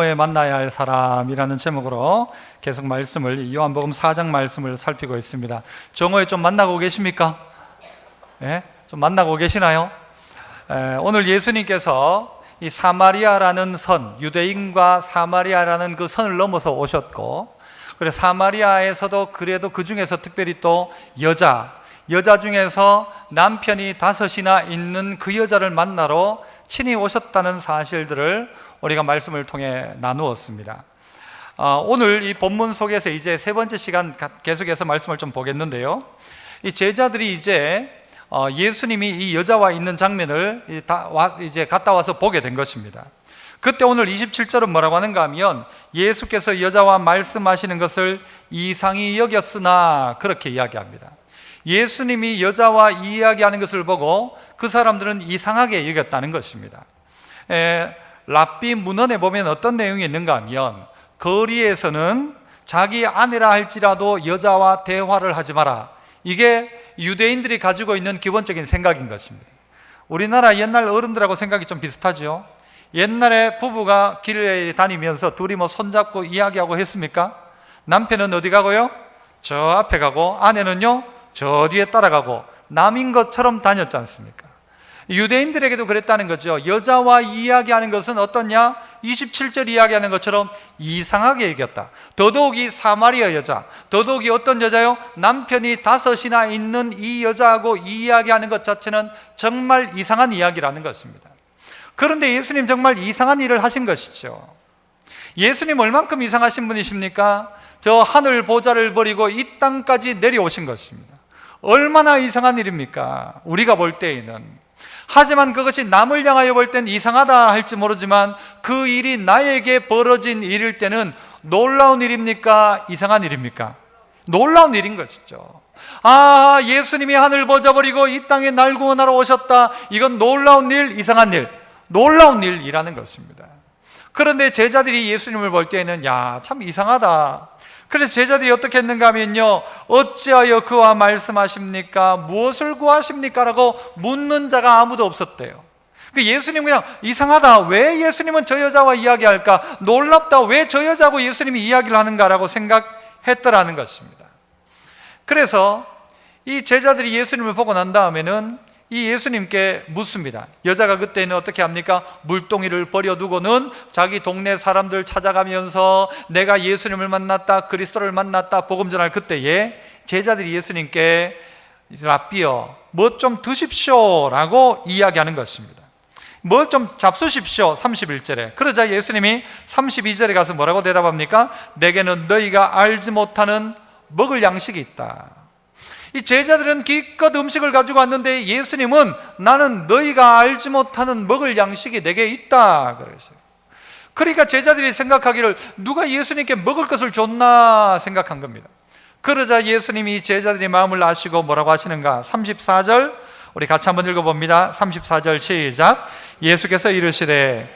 에 만나야 할 사람이라는 제목으로 계속 말씀을 요한복음 4장 말씀을 살피고 있습니다. 정오에 좀 만나고 계십니까? 예? 좀 만나고 계시나요? 오늘 예수님께서 이 사마리아라는 선, 유대인과 사마리아라는 그 선을 넘어서 오셨고, 그래 사마리아에서도 그래도 그 중에서 특별히 또 여자 중에서 남편이 5이나 있는 그 여자를 만나러 친히 오셨다는 사실들을 우리가 말씀을 통해 나누었습니다. 오늘 이 본문 속에서 이제 세 번째 시간 계속해서 말씀을 좀 보겠는데요. 이 제자들이 이제 예수님이 이 여자와 있는 장면을 이제 갔다 와서 보게 된 것입니다. 그때 오늘 27절은 뭐라고 하는가 하면, 예수께서 여자와 말씀하시는 것을 이상히 여겼으나, 그렇게 이야기합니다. 예수님이 여자와 이야기하는 것을 보고 그 사람들은 이상하게 여겼다는 것입니다. 랍비 문헌에 보면 어떤 내용이 있는가 하면, 거리에서는 자기 아내라 할지라도 여자와 대화를 하지 마라, 이게 유대인들이 가지고 있는 기본적인 생각인 것입니다. 우리나라 옛날 어른들하고 생각이 좀 비슷하죠. 옛날에 부부가 길에 다니면서 둘이 뭐 손잡고 이야기하고 했습니까? 남편은 어디 가고요? 저 앞에 가고, 아내는요 저 뒤에 따라가고, 남인 것처럼 다녔지 않습니까? 유대인들에게도 그랬다는 거죠. 여자와 이야기하는 것은 어떠냐? 27절 이야기하는 것처럼 이상하게 여겼다. 더더욱이 사마리아 여자, 더더욱이 어떤 여자요? 남편이 5이나 있는 이 여자하고 이야기하는 것 자체는 정말 이상한 이야기라는 것입니다. 그런데 예수님 정말 이상한 일을 하신 것이죠. 예수님 얼만큼 이상하신 분이십니까? 저 하늘 보좌를 버리고 이 땅까지 내려오신 것입니다. 얼마나 이상한 일입니까? 우리가 볼 때에는. 하지만 그것이 남을 향하여 볼 땐 이상하다 할지 모르지만, 그 일이 나에게 벌어진 일일 때는 놀라운 일입니까? 이상한 일입니까? 놀라운 일인 것이죠. 예수님이 하늘 버져버리고 이 땅에 날 구원하러 오셨다. 이건 놀라운 일, 이상한 일, 놀라운 일이라는 것입니다. 그런데 제자들이 예수님을 볼 때에는 참 이상하다. 그래서 제자들이 어떻게 했는가 하면요, 어찌하여 그와 말씀하십니까? 무엇을 구하십니까? 라고 묻는 자가 아무도 없었대요. 예수님 그냥 이상하다, 왜 예수님은 저 여자와 이야기할까? 놀랍다, 왜 저 여자하고 예수님이 이야기를 하는가라고 생각했더라는 것입니다. 그래서 이 제자들이 예수님을 보고 난 다음에는 이 예수님께 묻습니다. 여자가 그때는 어떻게 합니까? 물동이를 버려두고는 자기 동네 사람들 찾아가면서 내가 예수님을 만났다, 그리스도를 만났다 복음 전할 그때에 제자들이 예수님께 랍비여 뭐 좀 드십시오 라고 이야기하는 것입니다. 뭘 좀 잡수십시오, 31절에. 그러자 예수님이 32절에 가서 뭐라고 대답합니까? 내게는 너희가 알지 못하는 먹을 양식이 있다. 이 제자들은 기껏 음식을 가지고 왔는데 예수님은 나는 너희가 알지 못하는 먹을 양식이 내게 있다 그러셨어요. 그러니까 제자들이 생각하기를 누가 예수님께 먹을 것을 줬나 생각한 겁니다. 그러자 예수님이 제자들의 마음을 아시고 뭐라고 하시는가? 34절 우리 같이 한번 읽어봅니다. 34절 시작. 예수께서 이르시되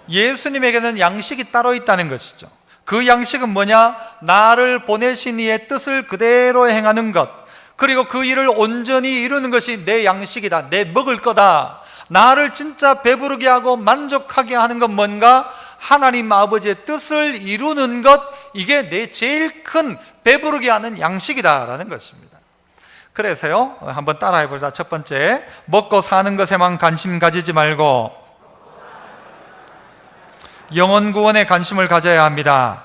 예수님에게는 양식이 따로 있다는 것이죠. 그 양식은 뭐냐? 나를 보내신 이의 뜻을 그대로 행하는 것, 그리고 그 일을 온전히 이루는 것이 내 양식이다, 내 먹을 거다. 나를 진짜 배부르게 하고 만족하게 하는 건 뭔가? 하나님 아버지의 뜻을 이루는 것, 이게 내 제일 큰 배부르게 하는 양식이다라는 것입니다. 그래서요, 한번 따라해보자. 첫 번째, 먹고 사는 것에만 관심 가지지 말고 영혼 구원에 관심을 가져야 합니다.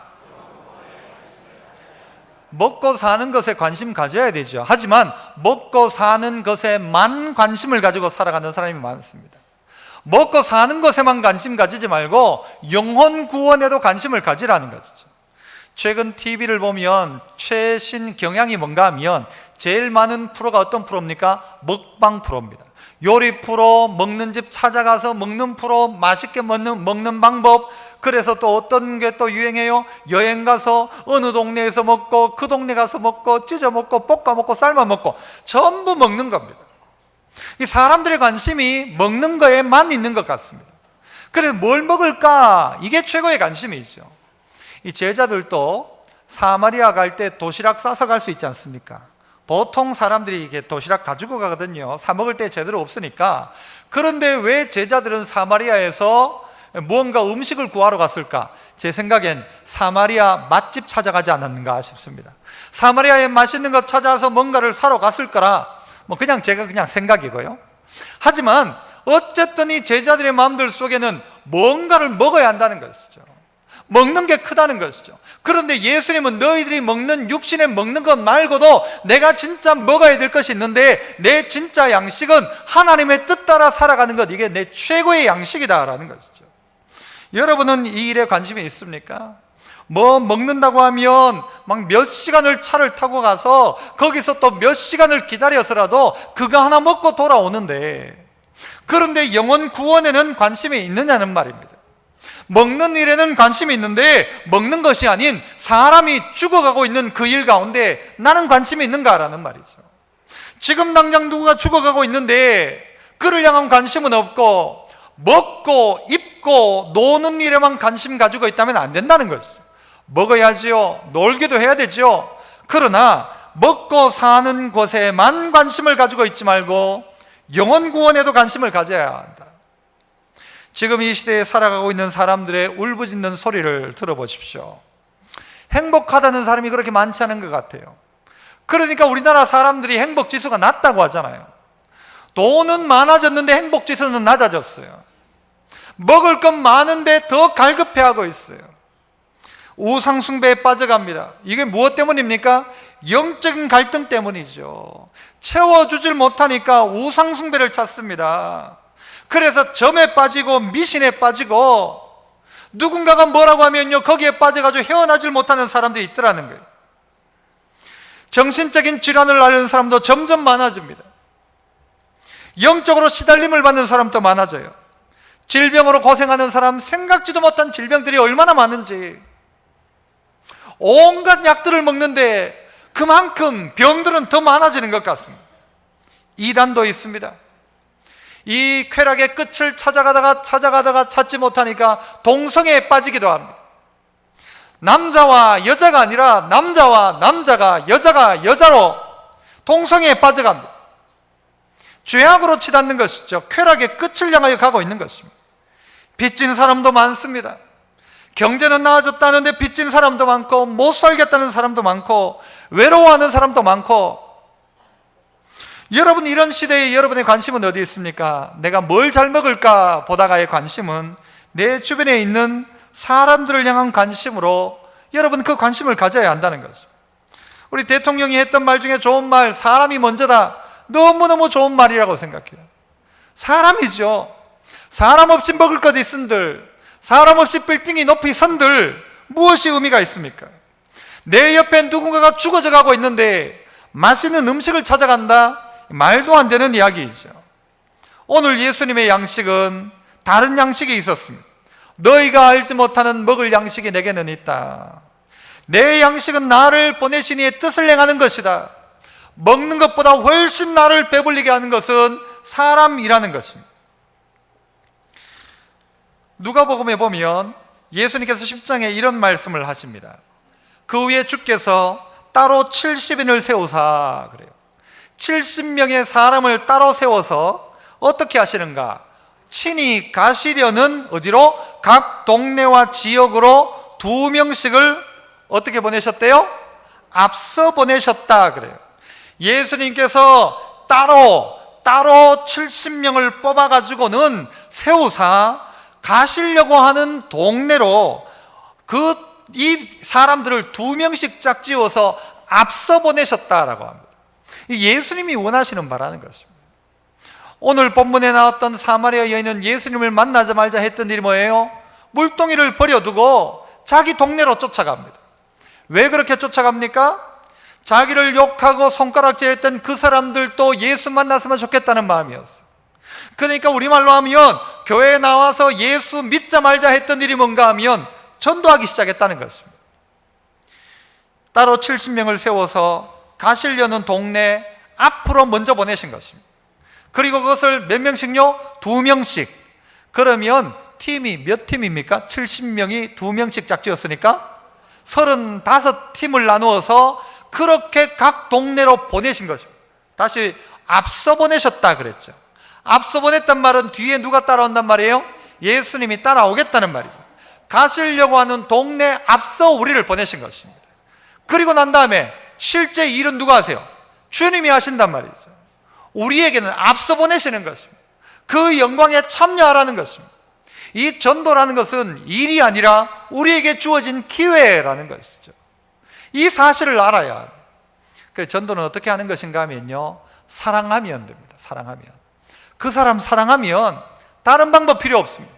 먹고 사는 것에 관심 가져야 되죠. 하지만 먹고 사는 것에만 관심을 가지고 살아가는 사람이 많습니다. 먹고 사는 것에만 관심 가지지 말고 영혼 구원에도 관심을 가지라는 것이죠. 최근 TV를 보면 최신 경향이 뭔가 하면 제일 많은 프로가 어떤 프로입니까? 먹방 프로입니다. 요리 프로, 먹는 집 찾아가서 먹는 프로, 맛있게 먹는 방법. 그래서 또 어떤 게 또 유행해요? 여행 가서 어느 동네에서 먹고 그 동네 가서 먹고 찢어 먹고 볶아 먹고 삶아 먹고 전부 먹는 겁니다. 이 사람들의 관심이 먹는 거에만 있는 것 같습니다. 그래서 뭘 먹을까? 이게 최고의 관심이죠. 이 제자들도 사마리아 갈 때 도시락 싸서 갈 수 있지 않습니까? 보통 사람들이 이게 도시락 가지고 가거든요. 사 먹을 때 제대로 없으니까. 그런데 왜 제자들은 사마리아에서 무언가 음식을 구하러 갔을까? 제 생각엔 사마리아 맛집 찾아가지 않았는가 싶습니다. 사마리아에 맛있는 것 찾아서 뭔가를 사러 갔을 거라 제가 그냥 생각이고요. 하지만 어쨌든 이 제자들의 마음들 속에는 뭔가를 먹어야 한다는 것이죠. 먹는 게 크다는 것이죠. 그런데 예수님은 너희들이 먹는 육신에 먹는 것 말고도 내가 진짜 먹어야 될 것이 있는데 내 진짜 양식은 하나님의 뜻 따라 살아가는 것, 이게 내 최고의 양식이다라는 것이죠. 여러분은 이 일에 관심이 있습니까? 먹는다고 하면 막 몇 시간을 차를 타고 가서 거기서 또 몇 시간을 기다려서라도 그거 하나 먹고 돌아오는데, 그런데 영혼 구원에는 관심이 있느냐는 말입니다. 먹는 일에는 관심이 있는데 먹는 것이 아닌 사람이 죽어가고 있는 그 일 가운데 나는 관심이 있는가라는 말이죠. 지금 당장 누구가 죽어가고 있는데 그를 향한 관심은 없고 먹고 입고 노는 일에만 관심 가지고 있다면 안 된다는 것이죠. 먹어야지요, 놀기도 해야 되죠. 그러나 먹고 사는 것에만 관심을 가지고 있지 말고 영혼 구원에도 관심을 가져야 한다. 지금 이 시대에 살아가고 있는 사람들의 울부짖는 소리를 들어보십시오. 행복하다는 사람이 그렇게 많지 않은 것 같아요. 그러니까 우리나라 사람들이 행복지수가 낮다고 하잖아요. 돈은 많아졌는데 행복지수는 낮아졌어요. 먹을 것 많은데 더 갈급해하고 있어요. 우상숭배에 빠져갑니다. 이게 무엇 때문입니까? 영적인 갈등 때문이죠. 채워주질 못하니까 우상숭배를 찾습니다. 그래서 점에 빠지고 미신에 빠지고 누군가가 뭐라고 하면요 거기에 빠져가지고 헤어나질 못하는 사람들이 있더라는 거예요. 정신적인 질환을 앓는 사람도 점점 많아집니다. 영적으로 시달림을 받는 사람도 많아져요. 질병으로 고생하는 사람, 생각지도 못한 질병들이 얼마나 많은지, 온갖 약들을 먹는데 그만큼 병들은 더 많아지는 것 같습니다. 이단도 있습니다. 이 쾌락의 끝을 찾아가다가 찾지 못하니까 동성애에 빠지기도 합니다. 남자와 여자가 아니라 남자와 남자가, 여자가 여자로 동성애에 빠져갑니다. 죄악으로 치닫는 것이죠. 쾌락의 끝을 향하여 가고 있는 것입니다. 빚진 사람도 많습니다. 경제는 나아졌다는데 빚진 사람도 많고, 못 살겠다는 사람도 많고, 외로워하는 사람도 많고. 여러분, 이런 시대에 여러분의 관심은 어디 있습니까? 내가 뭘 잘 먹을까 보다가의 관심은 내 주변에 있는 사람들을 향한 관심으로 여러분 그 관심을 가져야 한다는 거죠. 우리 대통령이 했던 말 중에 좋은 말, 사람이 먼저다, 너무너무 좋은 말이라고 생각해요. 사람이죠. 사람 없이 먹을 것 있은들, 사람 없이 빌딩이 높이 선들 무엇이 의미가 있습니까? 내 옆에 누군가가 죽어져 가고 있는데 맛있는 음식을 찾아간다? 말도 안 되는 이야기이죠. 오늘 예수님의 양식은 다른 양식이 있었습니다. 너희가 알지 못하는 먹을 양식이 내게는 있다. 내 양식은 나를 보내신 이의 뜻을 행하는 것이다. 먹는 것보다 훨씬 나를 배불리게 하는 것은 사람이라는 것입니다. 누가복음에 보면 예수님께서 10장에 이런 말씀을 하십니다. 그 후에 주께서 따로 70인을 세우사, 그래요. 70명의 사람을 따로 세워서 어떻게 하시는가? 친히 가시려는 어디로? 각 동네와 지역으로 2명씩을 어떻게 보내셨대요? 앞서 보내셨다 그래요. 예수님께서 따로 70명을 뽑아가지고는 세우사 가시려고 하는 동네로 이 사람들을 2명씩 짝지어서 앞서 보내셨다라고 합니다. 예수님이 원하시는 바라는 것입니다. 오늘 본문에 나왔던 사마리아 여인은 예수님을 만나자마자 했던 일이 뭐예요? 물동이를 버려두고 자기 동네로 쫓아갑니다. 왜 그렇게 쫓아갑니까? 자기를 욕하고 손가락질했던 그 사람들도 예수 만났으면 좋겠다는 마음이었어요. 그러니까 우리말로 하면 교회에 나와서 예수 믿자 말자 했던 일이 뭔가 하면 전도하기 시작했다는 것입니다. 따로 70명을 세워서 가시려는 동네 앞으로 먼저 보내신 것입니다. 그리고 그것을 몇 명씩요? 2명씩. 그러면 팀이 몇 팀입니까? 70명이 2명씩 짝지었으니까 35팀을 나누어서 그렇게 각 동네로 보내신 것입니다. 다시 앞서 보내셨다 그랬죠. 앞서 보냈단 말은 뒤에 누가 따라온단 말이에요? 예수님이 따라오겠다는 말이죠. 가시려고 하는 동네 앞서 우리를 보내신 것입니다. 그리고 난 다음에 실제 일은 누가 하세요? 주님이 하신단 말이죠. 우리에게는 앞서 보내시는 것입니다. 그 영광에 참여하라는 것입니다. 이 전도라는 것은 일이 아니라 우리에게 주어진 기회라는 것이죠. 이 사실을 알아야 합니다. 그래서 전도는 어떻게 하는 것인가 하면요, 사랑하면 됩니다. 사랑하면. 그 사람 사랑하면 다른 방법 필요 없습니다.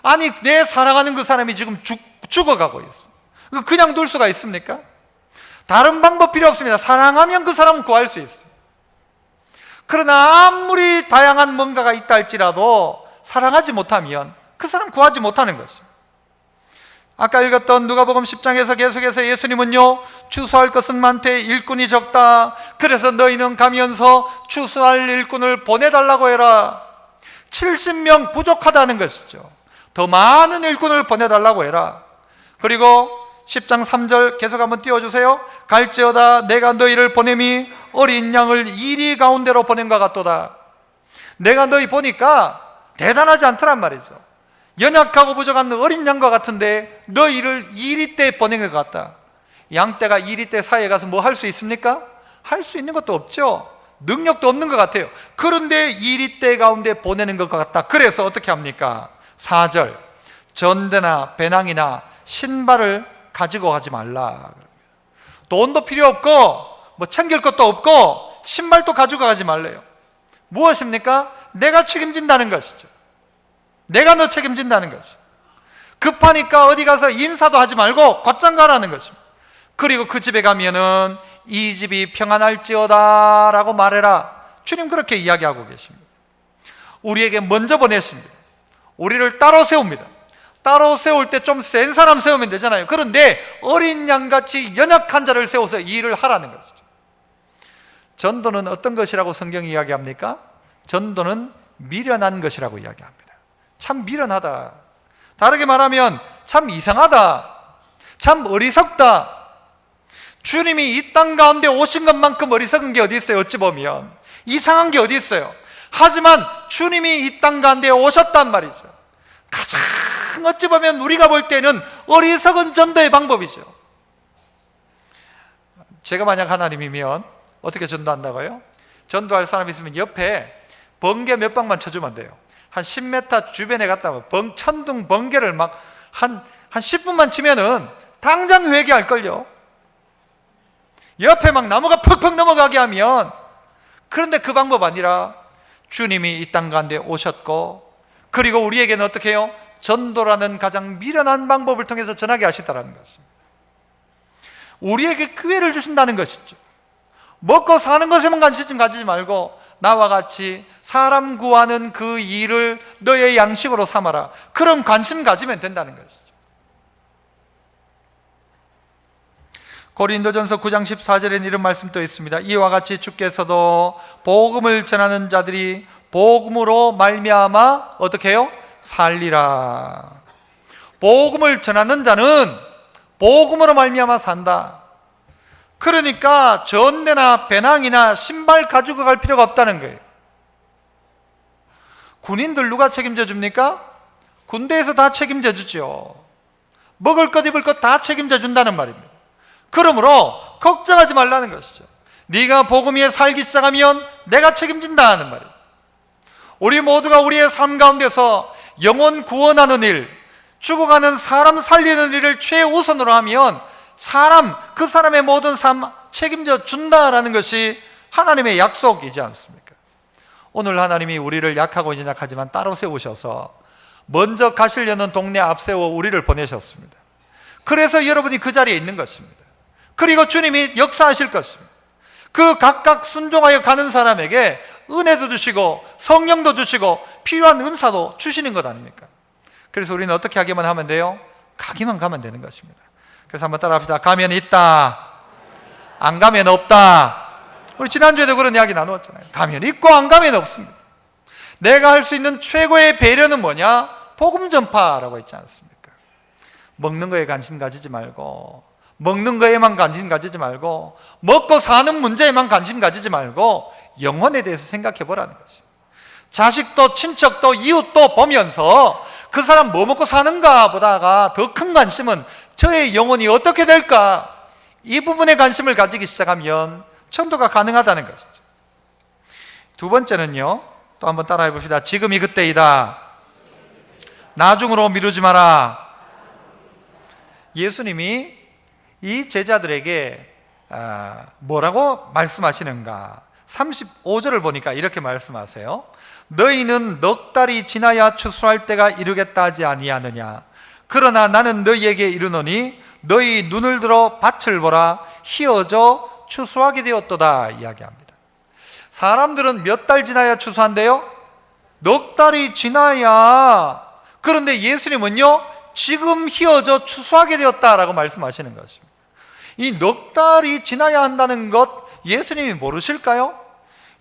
아니, 내 사랑하는 그 사람이 지금 죽어가고 있어. 그냥 둘 수가 있습니까? 다른 방법 필요 없습니다. 사랑하면 그 사람은 구할 수 있어요. 그러나 아무리 다양한 뭔가가 있다 할지라도 사랑하지 못하면 그 사람 구하지 못하는 것이죠. 아까 읽었던 누가복음 10장에서 계속해서 예수님은요, 추수할 것은 많되 일꾼이 적다. 그래서 너희는 가면서 추수할 일꾼을 보내달라고 해라. 70명 부족하다는 것이죠. 더 많은 일꾼을 보내달라고 해라. 그리고 10장 3절 계속 한번 띄워주세요. 갈지어다 내가 너희를 보냄이 어린 양을 이리 가운데로 보낸 것 같도다. 내가 너희 보니까 대단하지 않더란 말이죠. 연약하고 부족한 어린 양과 같은데 너희를 이리떼 보낸 것 같다. 양떼가 이리떼 사이에 가서 뭐 할 수 있습니까? 할 수 있는 것도 없죠. 능력도 없는 것 같아요. 그런데 이리떼 가운데 보내는 것 같다. 그래서 어떻게 합니까? 4절 전대나 배낭이나 신발을 가지고 가지 말라. 돈도 필요 없고 뭐 챙길 것도 없고 신발도 가지고 가지 말래요. 무엇입니까? 내가 책임진다는 것이죠. 내가 너 책임진다는 것이죠. 급하니까 어디 가서 인사도 하지 말고 곧장 가라는 것입니다. 그리고 그 집에 가면은 이 집이 평안할지어다 라고 말해라. 주님 그렇게 이야기하고 계십니다. 우리에게 먼저 보내십니다. 우리를 따로 세웁니다. 따로 세울 때 좀 센 사람 세우면 되잖아요. 그런데 어린 양같이 연약한 자를 세워서 이 일을 하라는 것이죠. 전도는 어떤 것이라고 성경이 이야기합니까? 전도는 미련한 것이라고 이야기합니다. 참 미련하다. 다르게 말하면 참 이상하다. 참 어리석다. 주님이 이 땅 가운데 오신 것만큼 어리석은 게 어디 있어요? 어찌 보면 이상한 게 어디 있어요? 하지만 주님이 이 땅 가운데 오셨단 말이죠. 가장 어찌 보면 우리가 볼 때는 어리석은 전도의 방법이죠. 제가 만약 하나님이면 어떻게 전도한다고요? 전도할 사람이 있으면 옆에 번개 몇 방만 쳐주면 돼요. 한 10m 주변에 갔다 천둥 번개를 막 한 10분만 치면은 당장 회개할걸요. 옆에 막 나무가 퍽퍽 넘어가게 하면. 그런데 그 방법 아니라 주님이 이 땅 가운데 오셨고, 그리고 우리에게는 어떻게 해요? 전도라는 가장 미련한 방법을 통해서 전하게 하시다라는 것입니다. 우리에게 기회를 주신다는 것이죠. 먹고 사는 것에만 관심 가지지 말고 나와 같이 사람 구하는 그 일을 너의 양식으로 삼아라. 그런 관심 가지면 된다는 것이죠. 고린도전서 9장 14절에는 이런 말씀 또 있습니다. 이와 같이 주께서도 복음을 전하는 자들이 복음으로 말미암아 어떻게 해요? 살리라. 복음을 전하는 자는 복음으로 말미암아 산다. 그러니까 전대나 배낭이나 신발 가지고 갈 필요가 없다는 거예요. 군인들 누가 책임져 줍니까? 군대에서 다 책임져 주죠. 먹을 것 입을 것 다 책임져 준다는 말입니다. 그러므로 걱정하지 말라는 것이죠. 네가 복음 위에 살기 시작하면 내가 책임진다는 말이에요. 우리 모두가 우리의 삶 가운데서 영혼 구원하는 일, 죽어가는 사람 살리는 일을 최우선으로 하면 그 사람의 모든 삶 책임져 준다라는 것이 하나님의 약속이지 않습니까? 오늘 하나님이 우리를 약하고 연약하지만 따로 세우셔서 먼저 가시려는 동네 앞세워 우리를 보내셨습니다. 그래서 여러분이 그 자리에 있는 것입니다. 그리고 주님이 역사하실 것입니다. 그 각각 순종하여 가는 사람에게 은혜도 주시고 성령도 주시고 필요한 은사도 주시는 것 아닙니까? 그래서 우리는 어떻게 하기만 하면 돼요? 가기만 가면 되는 것입니다. 그래서 한번 따라 합시다. 가면 있다, 안 가면 없다. 우리 지난주에도 그런 이야기 나누었잖아요. 가면 있고 안 가면 없습니다. 내가 할 수 있는 최고의 배려는 뭐냐? 복음 전파라고 했지 않습니까? 먹는 거에 관심 가지지 말고 먹는 거에만 관심 가지지 말고 먹고 사는 문제에만 관심 가지지 말고 영혼에 대해서 생각해 보라는 것이. 자식도 친척도 이웃도 보면서 그 사람 뭐 먹고 사는가 보다가 더 큰 관심은 저의 영혼이 어떻게 될까, 이 부분에 관심을 가지기 시작하면 천도가 가능하다는 것이죠. 두 번째는요, 또 한번 따라해 봅시다. 지금이 그때이다. 나중으로 미루지 마라. 예수님이 이 제자들에게 뭐라고 말씀하시는가? 35절을 보니까 이렇게 말씀하세요. 너희는 넉 달이 지나야 추수할 때가 이르겠다 하지 아니하느냐? 그러나 나는 너희에게 이르노니 너희 눈을 들어 밭을 보라. 희어져 추수하게 되었도다 이야기합니다. 사람들은 몇 달 지나야 추수한대요? 넉 달이 지나야. 그런데 예수님은요, 지금 희어져 추수하게 되었다라고 말씀하시는 것입니다. 이 넉 달이 지나야 한다는 것 예수님이 모르실까요?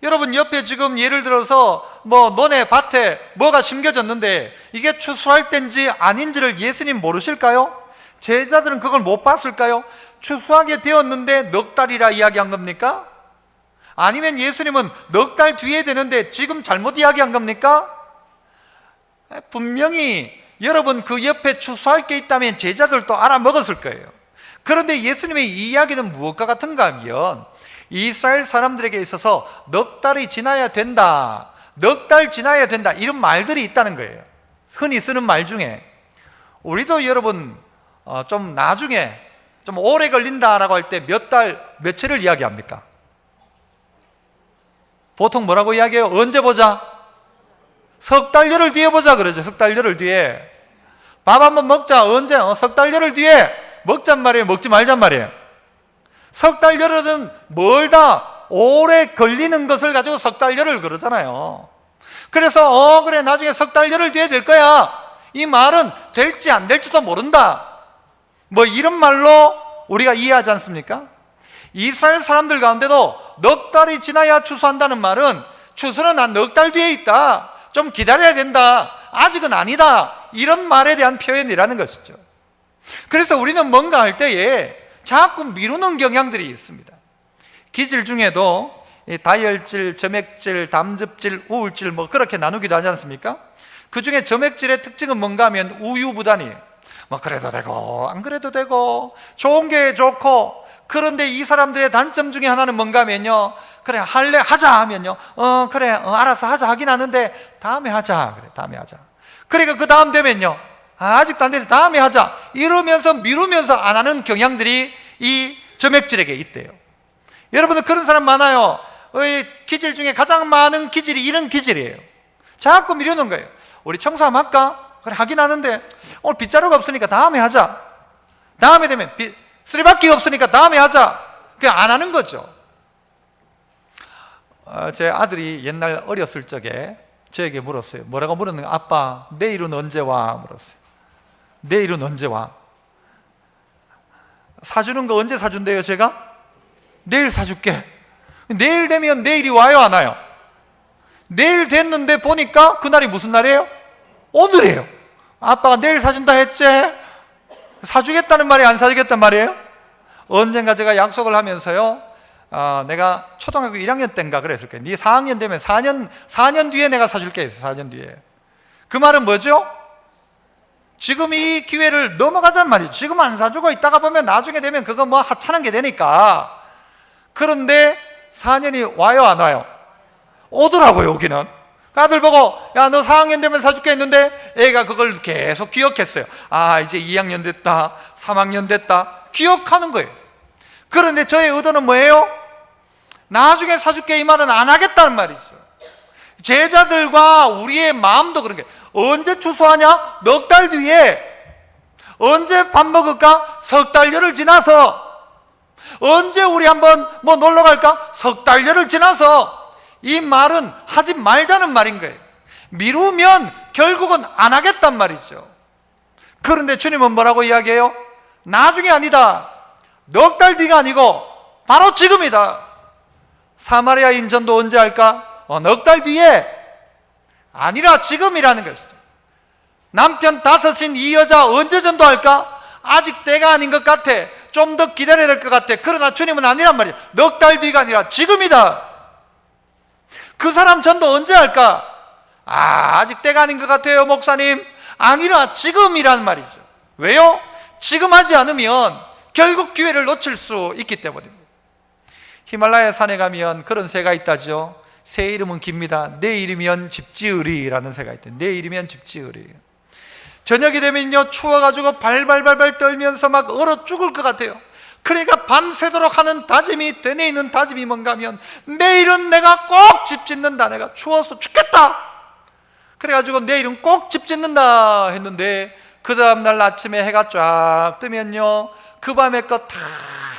여러분, 옆에 지금 예를 들어서 논에 밭에 뭐가 심겨졌는데 이게 추수할 때인지 아닌지를 예수님 모르실까요? 제자들은 그걸 못 봤을까요? 추수하게 되었는데 넉 달이라 이야기한 겁니까? 아니면 예수님은 넉 달 뒤에 되는데 지금 잘못 이야기한 겁니까? 분명히 여러분 그 옆에 추수할 게 있다면 제자들도 알아먹었을 거예요. 그런데 예수님의 이 이야기는 무엇과 같은가 하면 이스라엘 사람들에게 있어서 넉 달이 지나야 된다, 넉 달 지나야 된다, 이런 말들이 있다는 거예요. 흔히 쓰는 말 중에. 우리도 여러분 좀 나중에 좀 오래 걸린다라고 할 때 몇 달, 며칠을 이야기합니까? 보통 뭐라고 이야기해요? 언제 보자? 석 달, 열흘 뒤에 보자 그러죠. 석 달, 열흘 뒤에. 밥 한번 먹자. 언제? 석 달, 열흘 뒤에 먹잔 말이에요? 먹지 말잔 말이에요? 석 달, 열흘은 멀다, 오래 걸리는 것을 가지고 석 달, 열흘 그러잖아요. 그래서 그래 나중에 석 달, 열흘 뒤에 될 거야. 이 말은 될지 안 될지도 모른다, 이런 말로 우리가 이해하지 않습니까? 이스라엘 사람들 가운데도 넉 달이 지나야 추수한다는 말은 추수는 한 넉 달 뒤에 있다, 좀 기다려야 된다, 아직은 아니다, 이런 말에 대한 표현이라는 것이죠. 그래서 우리는 뭔가 할 때에 자꾸 미루는 경향들이 있습니다. 기질 중에도 다혈질, 점액질, 담즙질, 우울질 그렇게 나누기도 하지 않습니까? 그 중에 점액질의 특징은 뭔가 하면 우유부단이에요. 그래도 되고 안 그래도 되고 좋은 게 좋고. 그런데 이 사람들의 단점 중에 하나는 뭔가 하면요, 그래 할래 하자 하면요, 그래 알아서 하자 하긴 하는데 다음에 하자, 그래 다음에 하자. 그러니까 그 다음 되면요, 아직도 안 돼서 다음에 하자, 이러면서 미루면서 안 하는 경향들이 이 점액질에게 있대요. 여러분들 그런 사람 많아요. 기질 중에 가장 많은 기질이 이런 기질이에요. 자꾸 미루는 거예요. 우리 청소 한번 할까? 그래 하긴 하는데 오늘 빗자루가 없으니까 다음에 하자. 다음에 되면 쓰레받기가 없으니까 다음에 하자. 그냥 안 하는 거죠. 제 아들이 옛날 어렸을 적에 저에게 물었어요. 뭐라고 물었는가? 아빠, 내일은 언제 와? 물었어요. 내일은 언제 와? 사주는 거 언제 사준대요 제가? 내일 사줄게. 내일 되면 내일이 와요 안 와요? 내일 됐는데 보니까 그날이 무슨 날이에요? 오늘이에요. 아빠가 내일 사준다 했지? 사주겠다는 말이 안 사주겠단 말이에요? 언젠가 제가 약속을 하면서요, 내가 초등학교 1학년 때인가 그랬을 거예요. 네 4학년 되면 4년 뒤에 내가 사줄게 했어요. 4년 뒤에. 그 말은 뭐죠? 지금 이 기회를 넘어가자는 말이죠. 지금 안 사주고 있다가 보면 나중에 되면 그거 하찮은 게 되니까. 그런데 4년이 와요 안 와요? 오더라고요. 여기는 아들 보고 야 너 4학년 되면 사줄게 했는데 애가 그걸 계속 기억했어요. 이제 2학년 됐다, 3학년 됐다, 기억하는 거예요. 그런데 저의 의도는 뭐예요? 나중에 사줄게 이 말은 안 하겠다는 말이죠. 제자들과 우리의 마음도 그런 게, 언제 추수하냐? 넉 달 뒤에. 언제 밥 먹을까? 석 달, 열흘 지나서. 언제 우리 한번 놀러 갈까? 석 달, 열흘 지나서. 이 말은 하지 말자는 말인 거예요. 미루면 결국은 안 하겠단 말이죠. 그런데 주님은 뭐라고 이야기해요? 나중이 아니다. 넉 달 뒤가 아니고 바로 지금이다. 사마리아 인전도 언제 할까? 넉 달 뒤에. 아니라 지금이라는 것이죠. 남편 5인 이 여자 언제 전도할까? 아직 때가 아닌 것 같아. 좀 더 기다려야 될 것 같아. 그러나 주님은 아니란 말이에요. 넉 달 뒤가 아니라 지금이다. 그 사람 전도 언제 할까? 아직 때가 아닌 것 같아요, 목사님. 아니라 지금이란 말이죠. 왜요? 지금 하지 않으면 결국 기회를 놓칠 수 있기 때문입니다. 히말라야 산에 가면 그런 새가 있다죠. 새 이름은 깁니다. 내일이면 집지으리라는 새가 있대요. 내일이면 집지으리. 저녁이 되면요, 추워가지고 발발발발 떨면서 막 얼어 죽을 것 같아요. 그러니까 밤새도록 하는 다짐이, 되뇌 있는 다짐이 뭔가 하면, 내일은 내가 꼭 집 짓는다. 내가 추워서 죽겠다. 그래가지고 내일은 꼭 집 짓는다 했는데, 그 다음날 아침에 해가 쫙 뜨면요, 그 밤에 거 다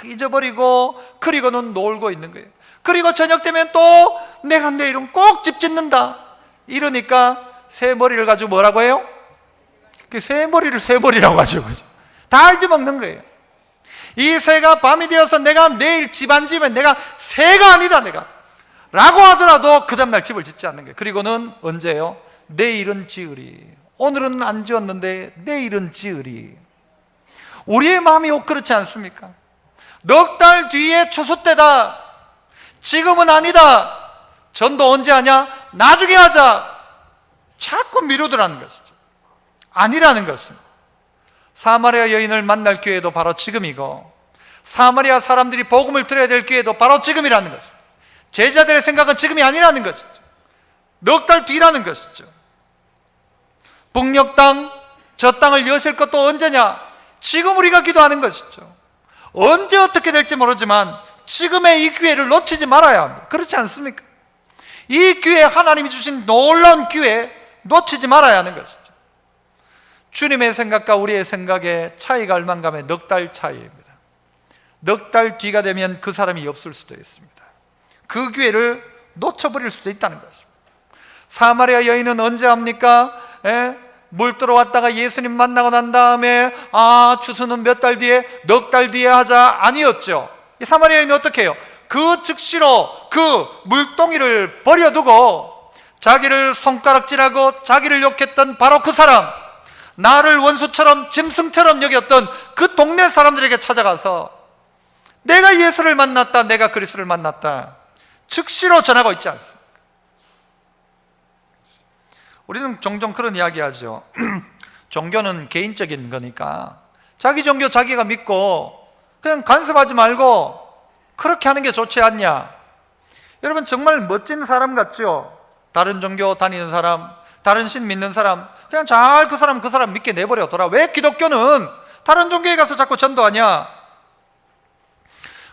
잊어버리고 그리고는 놀고 있는 거예요. 그리고 저녁 되면 또 내가 내일은 꼭 집 짓는다 이러니까 새 머리를 가지고 뭐라고 해요? 그 새 머리를 새 머리라고 가지고 다 잊어먹는 거예요. 이 새가 밤이 되어서 내가 내일 집 안 지면 내가 새가 아니다 내가 라고 하더라도 그 다음날 집을 짓지 않는 거예요. 그리고는 언제요? 내일은 지으리. 오늘은 안 지었는데 내일은 지으리. 우리의 마음이 혹 그렇지 않습니까? 넉 달 뒤에 추수 때다. 지금은 아니다. 전도 언제 하냐? 나중에 하자. 자꾸 미루더라는 것이죠. 아니라는 것입니다. 사마리아 여인을 만날 기회도 바로 지금이고, 사마리아 사람들이 복음을 들어야 될 기회도 바로 지금이라는 것입니다. 제자들의 생각은 지금이 아니라는 것이죠. 넉 달 뒤라는 것이죠. 북녘 땅, 저 땅을 여실 것도 언제냐? 지금 우리가 기도하는 것이죠. 언제 어떻게 될지 모르지만 지금의 이 기회를 놓치지 말아야 합니다. 그렇지 않습니까? 이 기회, 하나님이 주신 놀라운 기회 놓치지 말아야 하는 것이죠. 주님의 생각과 우리의 생각의 차이가 얼마인가 하면 넉 달 차이입니다. 넉 달 뒤가 되면 그 사람이 없을 수도 있습니다. 그 기회를 놓쳐버릴 수도 있다는 것입니다. 사마리아 여인은 언제 합니까? 물 들어왔다가 예수님 만나고 난 다음에 추수는 몇 달 뒤에, 넉 달 뒤에 하자 아니었죠. 이 사마리아 여인은 어떻게 해요? 그 즉시로 그 물동이를 버려두고 자기를 손가락질하고 자기를 욕했던 바로 그 사람, 나를 원수처럼 짐승처럼 여겼던 그 동네 사람들에게 찾아가서 내가 예수를 만났다, 내가 그리스도를 만났다 즉시로 전하고 있지 않습니까? 우리는 종종 그런 이야기 하죠. 종교는 개인적인 거니까 자기 종교 자기가 믿고 그냥 간섭하지 말고 그렇게 하는 게 좋지 않냐. 여러분 정말 멋진 사람 같죠? 다른 종교 다니는 사람, 다른 신 믿는 사람 그냥 잘 그 사람 믿게 내버려 둬라. 왜 기독교는 다른 종교에 가서 자꾸 전도하냐?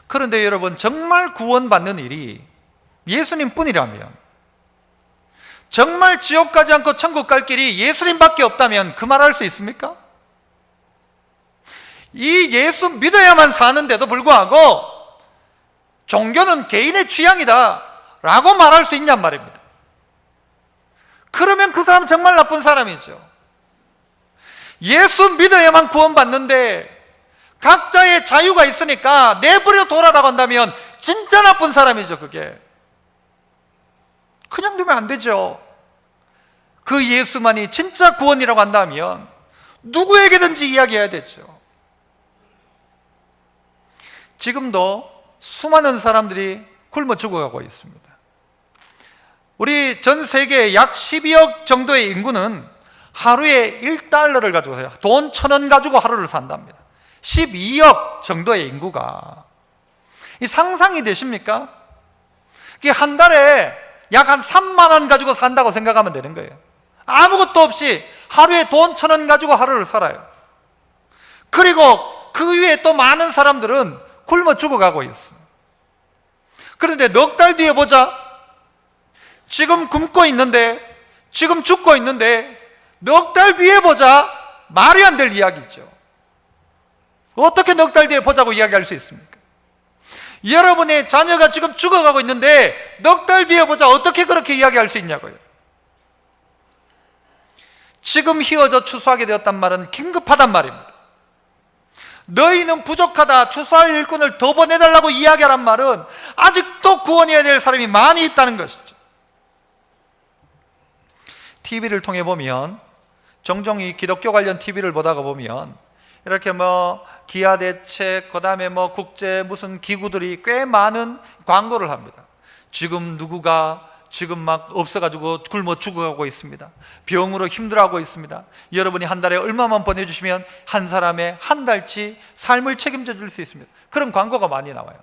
그런데 여러분 정말 구원받는 일이 예수님 뿐이라면, 정말 지옥 가지 않고 천국 갈 길이 예수님밖에 없다면 그 말 할 수 있습니까? 이 예수 믿어야만 사는데도 불구하고 종교는 개인의 취향이다 라고 말할 수 있냔 말입니다. 그러면 그 사람 정말 나쁜 사람이죠. 예수 믿어야만 구원받는데 각자의 자유가 있으니까 내버려 둬라라고 한다면 진짜 나쁜 사람이죠. 그게 그냥 두면 안 되죠. 그 예수만이 진짜 구원이라고 한다면 누구에게든지 이야기해야 되죠. 지금도 수많은 사람들이 굶어 죽어가고 있습니다. 우리 전 세계 약 12억 정도의 인구는 하루에 1달러를 가지고 해요. 돈 1,000원 가지고 하루를 산답니다. 12억 정도의 인구가. 이 상상이 되십니까? 이게 한 달에 약 한 3만 원 가지고 산다고 생각하면 되는 거예요. 아무것도 없이 하루에 돈 1,000원 가지고 하루를 살아요. 그리고 그 위에 또 많은 사람들은 굶어 죽어가고 있어. 그런데 넉 달 뒤에 보자. 지금 굶고 있는데, 지금 죽고 있는데 넉 달 뒤에 보자. 말이 안 될 이야기죠. 어떻게 넉 달 뒤에 보자고 이야기할 수 있습니까? 여러분의 자녀가 지금 죽어가고 있는데 넉 달 뒤에 보자 어떻게 그렇게 이야기할 수 있냐고요. 지금 희어져 추수하게 되었단 말은 긴급하단 말입니다. 너희는 부족하다, 추수할 일꾼을 더 보내달라고 이야기하란 말은 아직도 구원해야 될 사람이 많이 있다는 것이죠. TV를 통해 보면, 종종 이 기독교 관련 TV를 보다가 보면 이렇게 기아 대책, 그 다음에 뭐 국제 무슨 기구들이 꽤 많은 광고를 합니다. 지금 누구가 지금 막 없어가지고 굶어 죽어가고 있습니다. 병으로 힘들어하고 있습니다. 여러분이 한 달에 얼마만 보내주시면 한 사람의 한 달치 삶을 책임져 줄 수 있습니다. 그런 광고가 많이 나와요.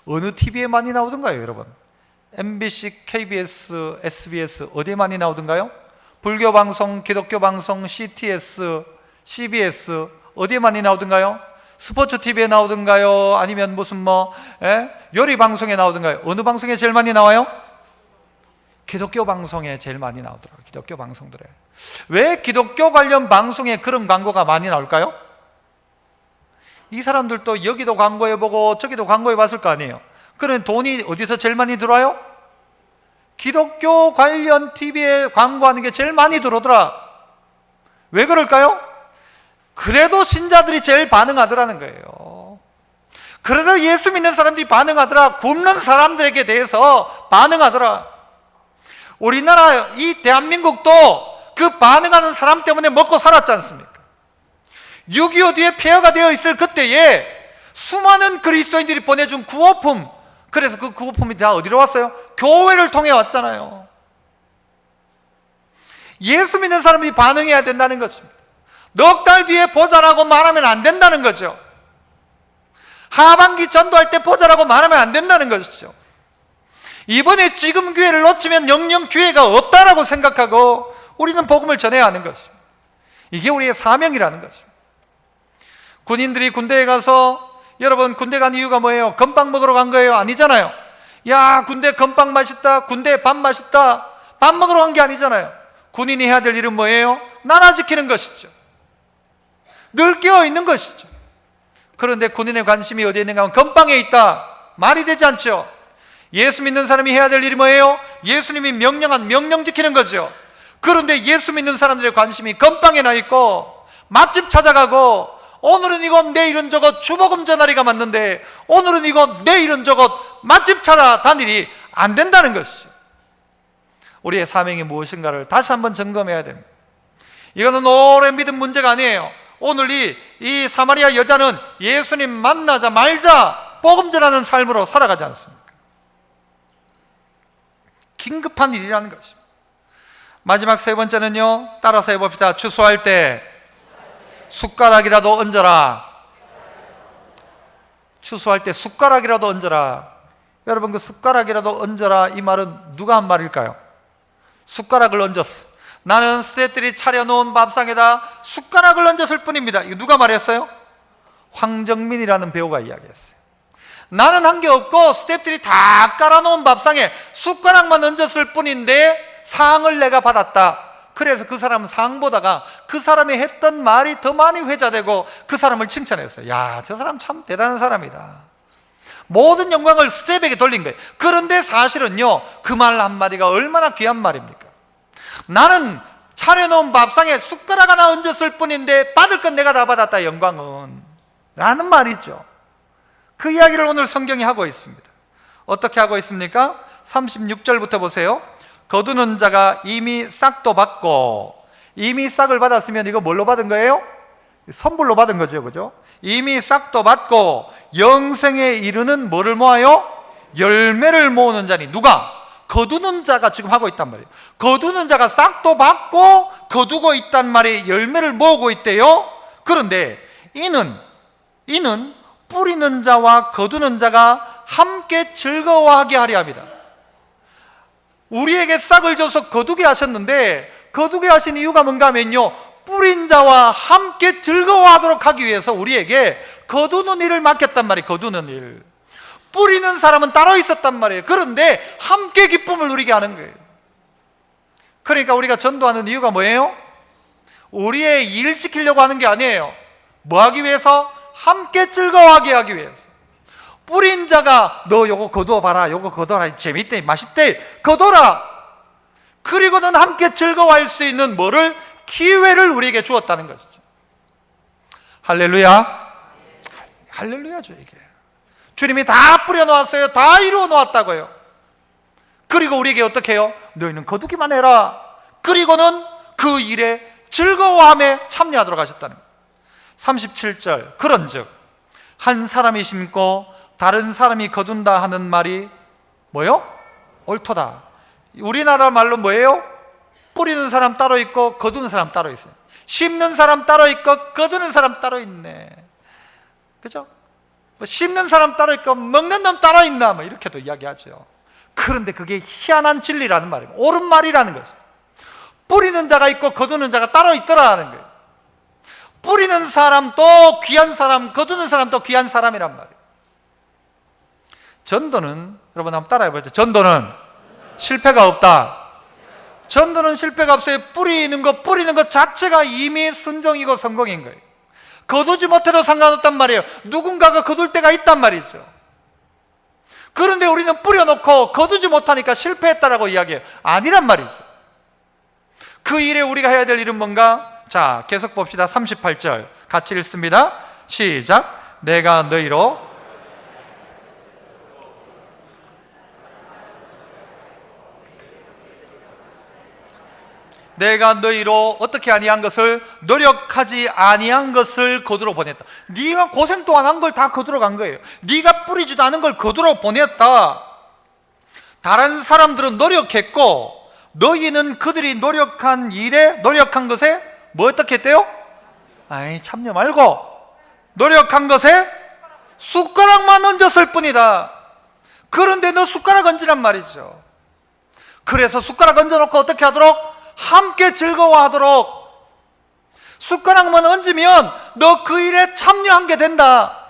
어느 TV에 많이 나오던가요, 여러분? MBC, KBS, SBS 어디에 많이 나오던가요? 불교 방송, 기독교 방송, CTS, CBS 어디에 많이 나오던가요? 스포츠 TV에 나오던가요? 아니면 무슨 요리 방송에 나오던가요? 어느 방송에 제일 많이 나와요? 기독교 방송에 제일 많이 나오더라고요. 기독교 방송들에. 왜 기독교 관련 방송에 그런 광고가 많이 나올까요? 이 사람들도 여기도 광고해보고 저기도 광고해봤을 거 아니에요. 그럼 돈이 어디서 제일 많이 들어와요? 기독교 관련 TV에 광고하는 게 제일 많이 들어오더라. 왜 그럴까요? 그래도 신자들이 제일 반응하더라는 거예요. 그래도 예수 믿는 사람들이 반응하더라. 굶는 사람들에게 대해서 반응하더라. 우리나라 이 대한민국도 그 반응하는 사람 때문에 먹고 살았지 않습니까? 6.25 뒤에 폐허가 되어 있을 그때에 수많은 그리스도인들이 보내준 구호품, 그래서 그 구호품이 다 어디로 왔어요? 교회를 통해 왔잖아요. 예수 믿는 사람들이 반응해야 된다는 것입니다. 넉 달 뒤에 보자라고 말하면 안 된다는 거죠. 하반기 전도할 때 보자라고 말하면 안 된다는 것이죠. 이번에 지금 기회를 놓치면 영영 기회가 없다라고 생각하고 우리는 복음을 전해야 하는 것입니다. 이게 우리의 사명이라는 것입니다. 군인들이 군대에 가서, 여러분 군대 간 이유가 뭐예요? 건빵 먹으러 간 거예요? 아니잖아요. 야, 군대 건빵 맛있다, 군대 밥 맛있다, 밥 먹으러 간 게 아니잖아요. 군인이 해야 될 일은 뭐예요? 나라 지키는 것이죠. 늘 깨어 있는 것이죠. 그런데 군인의 관심이 어디에 있는가 하면 건빵에 있다. 말이 되지 않죠. 예수 믿는 사람이 해야 될 일이 뭐예요? 예수님이 명령한 명령 지키는 거죠. 그런데 예수 믿는 사람들의 관심이 건빵에 나 있고, 맛집 찾아가고, 오늘은 이것 내일은 저것 주복음 전하리가 맞는데 오늘은 이것 내일은 저것 맛집 찾아다니리 안 된다는 것이죠. 우리의 사명이 무엇인가를 다시 한번 점검해야 됩니다. 이거는 오래 믿은 문제가 아니에요. 오늘 이 사마리아 여자는 예수님 만나자 말자 복음 전하는 삶으로 살아가지 않습니까? 긴급한 일이라는 것입니다. 마지막 세 번째는요, 따라서 해봅시다. 추수할 때 숟가락이라도 얹어라. 추수할 때 숟가락이라도 얹어라. 여러분, 그 숟가락이라도 얹어라, 이 말은 누가 한 말일까요? 숟가락을 얹었어. 나는 스태프들이 차려놓은 밥상에다 숟가락을 얹었을 뿐입니다. 이거 누가 말했어요? 황정민이라는 배우가 이야기했어요. 나는 한 게 없고 스태프들이 다 깔아놓은 밥상에 숟가락만 얹었을 뿐인데 상을 내가 받았다. 그래서 그 사람은 상 보다가 그 사람이 했던 말이 더 많이 회자되고 그 사람을 칭찬했어요. 야, 저 사람 참 대단한 사람이다. 모든 영광을 스텝에게 돌린 거예요. 그런데 사실은요, 그 말 한마디가 얼마나 귀한 말입니까? 나는 차려놓은 밥상에 숟가락 하나 얹었을 뿐인데 받을 건 내가 다 받았다, 영광은. 라는 말이죠. 그 이야기를 오늘 성경이 하고 있습니다. 어떻게 하고 있습니까? 36절부터 보세요. 거두는 자가 이미 싹도 받고, 이미 싹을 받았으면 이거 뭘로 받은 거예요? 선불로 받은 거죠, 그죠? 이미 싹도 받고 영생에 이르는 뭐를 모아요? 열매를 모으는 자니. 누가? 거두는 자가 지금 하고 있단 말이에요. 거두는 자가 싹도 받고 거두고 있단 말이 열매를 모으고 있대요. 그런데 이는 뿌리는 자와 거두는 자가 함께 즐거워하게 하려 합니다. 우리에게 싹을 줘서 거두게 하셨는데, 거두게 하신 이유가 뭔가 하면요, 뿌린 자와 함께 즐거워하도록 하기 위해서 우리에게 거두는 일을 맡겼단 말이에요. 거두는 일. 뿌리는 사람은 따로 있었단 말이에요. 그런데 함께 기쁨을 누리게 하는 거예요. 그러니까 우리가 전도하는 이유가 뭐예요? 우리의 일 시키려고 하는 게 아니에요. 뭐 하기 위해서? 함께 즐거워하게 하기 위해서. 뿌린 자가 너 요거 거두어봐라, 요거 거둬라, 재밌대, 맛있대, 거둬라. 그리고는 함께 즐거워할 수 있는 뭐를? 기회를 우리에게 주었다는 것이죠. 할렐루야. 할렐루야죠. 이게 주님이 다 뿌려놓았어요. 다 이루어 놓았다고요. 그리고 우리에게 어떻게 해요? 너희는 거두기만 해라. 그리고는 그 일에 즐거워함에 참여하도록 하셨다는 거예요. 37절 그런즉 한 사람이 심고 다른 사람이 거둔다 하는 말이 뭐요? 옳도다. 우리나라 말로 뭐예요? 뿌리는 사람 따로 있고 거두는 사람 따로 있어요. 심는 사람 따로 있고 거두는 사람 따로 있네. 그죠? 뭐 심는 사람 따로 있고 먹는 놈 따로 있나 뭐 이렇게도 이야기하죠. 그런데 그게 희한한 진리라는 말이에요. 옳은 말이라는 것이죠. 뿌리는 자가 있고 거두는 자가 따로 있더라는 거예요. 뿌리는 사람도 귀한 사람, 거두는 사람도 귀한 사람이란 말이에요. 전도는, 여러분 한번 따라해 보죠. 전도는 실패가 없다. 전도는 실패가 없어요. 뿌리는 것 자체가 이미 순종이고 성공인 거예요. 거두지 못해도 상관없단 말이에요. 누군가가 거둘 때가 있단 말이죠. 그런데 우리는 뿌려놓고 거두지 못하니까 실패했다라고 이야기해요. 아니란 말이죠. 그 일에 우리가 해야 될 일은 뭔가? 자, 계속 봅시다. 38절 같이 읽습니다. 시작. 내가 너희로 어떻게 아니한 것을, 노력하지 아니한 것을 거두러 보냈다. 네가 고생도 안 한 걸 다 거두러 간 거예요. 네가 뿌리지도 않은 걸 거두러 보냈다. 다른 사람들은 노력했고 너희는 그들이 노력한 일에, 노력한 것에 뭐 어떻게 했대요? 아이, 참여 말고 노력한 것에 숟가락만 얹었을 뿐이다. 그런데 너 숟가락 얹으란 말이죠. 그래서 숟가락 얹어놓고 어떻게 하도록? 함께 즐거워하도록. 숟가락만 얹으면 너 그 일에 참여한 게 된다.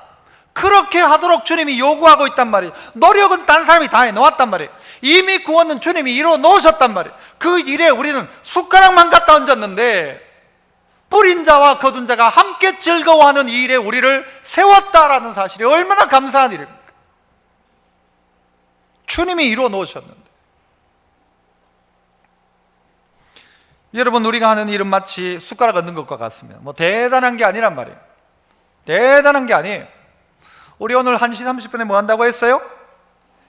그렇게 하도록 주님이 요구하고 있단 말이에요. 노력은 다른 사람이 다 해놓았단 말이에요. 이미 구원은 주님이 이루어 놓으셨단 말이에요. 그 일에 우리는 숟가락만 갖다 얹었는데 뿌린 자와 거둔 자가 함께 즐거워하는 이 일에 우리를 세웠다라는 사실이 얼마나 감사한 일입니까? 주님이 이루어 놓으셨는데. 여러분, 우리가 하는 일은 마치 숟가락 얹는 것과 같습니다. 뭐 대단한 게 아니란 말이에요. 대단한 게 아니에요. 우리 오늘 1시 30분에 뭐 한다고 했어요?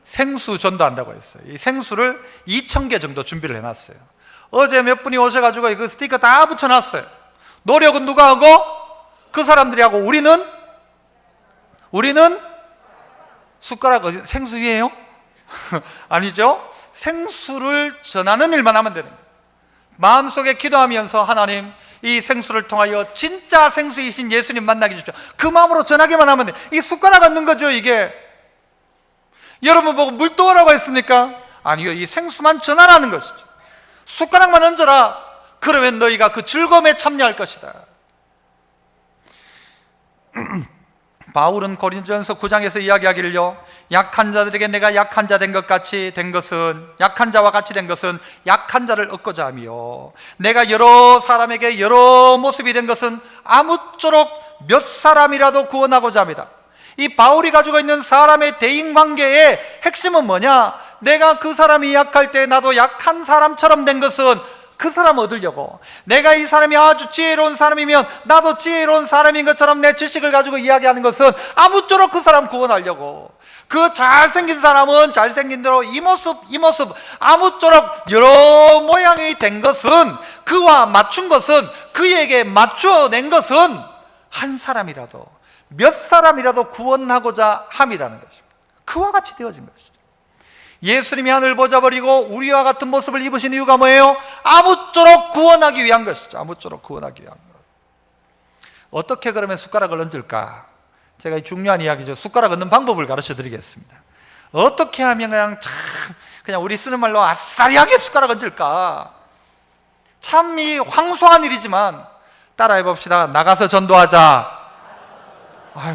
생수 전도한다고 했어요. 이 생수를 2,000개 정도 준비를 해놨어요. 어제 몇 분이 오셔가지고 그 스티커 다 붙여놨어요. 노력은 누가 하고? 그 사람들이 하고, 우리는 숟가락 생수 위에요? 아니죠. 생수를 전하는 일만 하면 되는 거예요. 마음속에 기도하면서 하나님, 이 생수를 통하여 진짜 생수이신 예수님 만나게 해주십시오. 그 마음으로 전하기만 하면 돼요. 이 숟가락 얹는 거죠, 이게. 여러분 보고 물 떠오라고 했습니까? 아니요, 이 생수만 전하라는 것이죠. 숟가락만 얹어라. 그러면 너희가 그 즐거움에 참여할 것이다. 바울은 고린도전서 9장에서 이야기하기를요, 약한 자들에게 내가 약한 자 된 것 같이 된 것은, 약한 자와 같이 된 것은 약한 자를 얻고자 하며, 내가 여러 사람에게 여러 모습이 된 것은 아무쪼록 몇 사람이라도 구원하고자 합니다. 이 바울이 가지고 있는 사람의 대인관계의 핵심은 뭐냐? 내가 그 사람이 약할 때 나도 약한 사람처럼 된 것은 그 사람 얻으려고, 내가 이 사람이 아주 지혜로운 사람이면 나도 지혜로운 사람인 것처럼 내 지식을 가지고 이야기하는 것은 아무쪼록 그 사람 구원하려고, 그 잘생긴 사람은 잘생긴 대로 이 모습 아무쪼록 여러 모양이 된 것은, 그와 맞춘 것은, 그에게 맞추어낸 것은 한 사람이라도 몇 사람이라도 구원하고자 함이라는 것입니다. 그와 같이 되어진 것이죠. 예수님이 하늘 보자버리고 우리와 같은 모습을 입으신 이유가 뭐예요? 아무쪼록 구원하기 위한 것이죠. 아무쪼록 구원하기 위한 것. 어떻게 그러면 숟가락을 얹을까? 제가 중요한 이야기죠. 숟가락 얹는 방법을 가르쳐 드리겠습니다. 어떻게 하면 그냥 우리 쓰는 말로 아싸리하게 숟가락 얹을까? 참 이 황송한 일이지만 따라해 봅시다. 나가서 전도하자.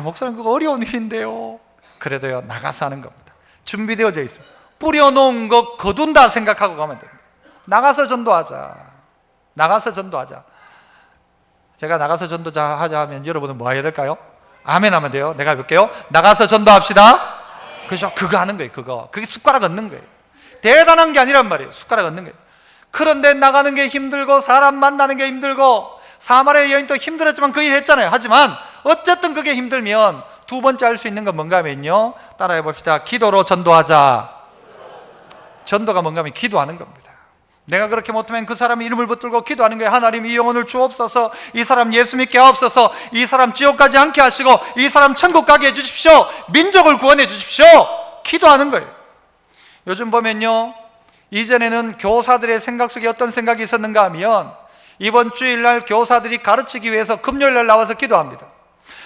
목사님 그거 어려운 일인데요. 그래도요, 나가서 하는 겁니다. 준비되어져 있어요. 뿌려놓은 거 거둔다 생각하고 가면 됩니다. 나가서 전도하자. 나가서 전도하자. 제가 나가서 전도하자 하면 여러분은 뭐 해야 될까요? 아멘 하면 돼요. 내가 해볼게요. 나가서 전도합시다. 그죠? 그거 하는 거예요. 그게 숟가락 얹는 거예요. 대단한 게 아니란 말이에요. 숟가락 얹는 거예요. 그런데 나가는 게 힘들고 사람 만나는 게 힘들고, 사마리아 여인도 힘들었지만 그 일 했잖아요. 하지만 어쨌든 그게 힘들면 두 번째 할 수 있는 건 뭔가 하면요, 따라해 봅시다. 기도로 전도하자. 전도가 뭔가 하면 기도하는 겁니다. 내가 그렇게 못하면 그 사람 이름을 붙들고 기도하는 거예요. 하나님, 이 영혼을 주옵소서. 이 사람 예수 믿게 하옵소서. 이 사람 지옥 가지 않게 하시고 이 사람 천국 가게 해주십시오. 민족을 구원해 주십시오. 기도하는 거예요. 요즘 보면요, 이전에는 교사들의 생각 속에 어떤 생각이 있었는가 하면 이번 주일날 교사들이 가르치기 위해서 금요일날 나와서 기도합니다.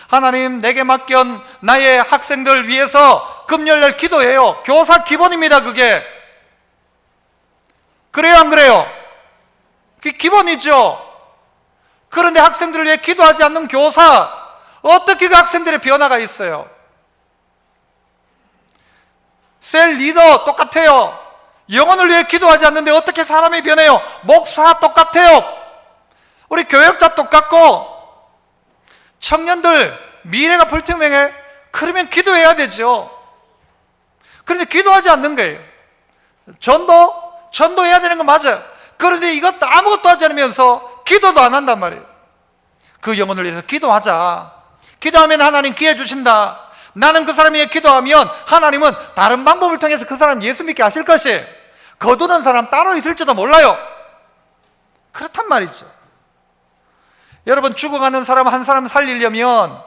하나님, 내게 맡긴 나의 학생들 위해서 금요일날 기도해요. 교사 기본입니다. 그게 그래요, 안 그래요? 그게 기본이죠. 그런데 학생들을 위해 기도하지 않는 교사, 어떻게 그 학생들의 변화가 있어요? 셀 리더 똑같아요. 영혼을 위해 기도하지 않는데 어떻게 사람이 변해요? 목사 똑같아요. 우리 교역자 똑같고, 청년들 미래가 불투명해. 그러면 기도해야 되죠. 그런데 기도하지 않는 거예요. 전도해야 되는 건 맞아요. 그런데 이것도 아무것도 하지 않으면서 기도도 안 한단 말이에요. 그 영혼을 위해서 기도하자. 기도하면 하나님 기회 주신다. 나는 그 사람을 위해 기도하면 하나님은 다른 방법을 통해서 그 사람 예수 믿게 하실 것이에요. 거두는 사람 따로 있을지도 몰라요. 그렇단 말이죠. 여러분, 죽어가는 사람 한 사람 살리려면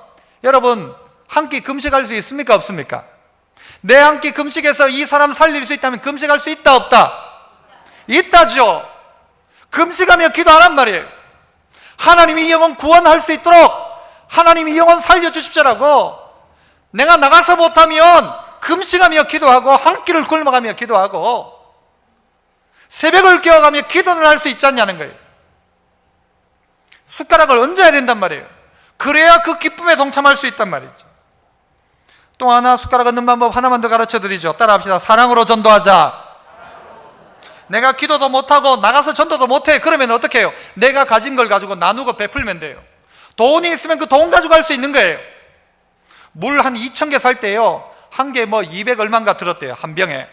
여러분 한 끼 금식할 수 있습니까? 없습니까? 내 한 끼 금식해서 이 사람 살릴 수 있다면 금식할 수 있다 없다? 있다죠. 금식하며 기도하란 말이에요. 하나님이 이 영혼 구원할 수 있도록 하나님이 이 영혼 살려주십시오라고. 내가 나가서 못하면 금식하며 기도하고 한 끼를 굶어가며 기도하고 새벽을 깨어가며 기도를 할 수 있지 않냐는 거예요. 숟가락을 얹어야 된단 말이에요. 그래야 그 기쁨에 동참할 수 있단 말이죠. 또 하나 숟가락 얹는 방법 하나만 더 가르쳐 드리죠. 따라합시다. 사랑으로 전도하자. 내가 기도도 못하고 나가서 전도도 못해. 그러면 어떻게 해요? 내가 가진 걸 가지고 나누고 베풀면 돼요. 돈이 있으면 그 돈 가지고 할 수 있는 거예요. 물 한 2,000개 살 때요, 한 개 뭐 200 얼마인가 들었대요, 한 병에.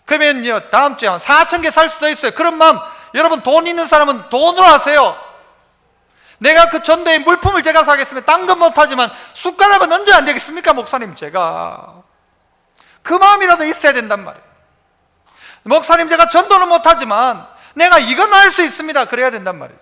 그러면 다음 주에 한 4,000개 살 수도 있어요. 그런 마음, 여러분 돈 있는 사람은 돈으로 하세요. 내가 그 전도에 물품을 제가 사겠으면 딴 건 못하지만 숟가락은 얹어야 안 되겠습니까? 목사님, 제가 그 마음이라도 있어야 된단 말이에요. 목사님, 제가 전도는 못하지만 내가 이건 할 수 있습니다. 그래야 된단 말이죠.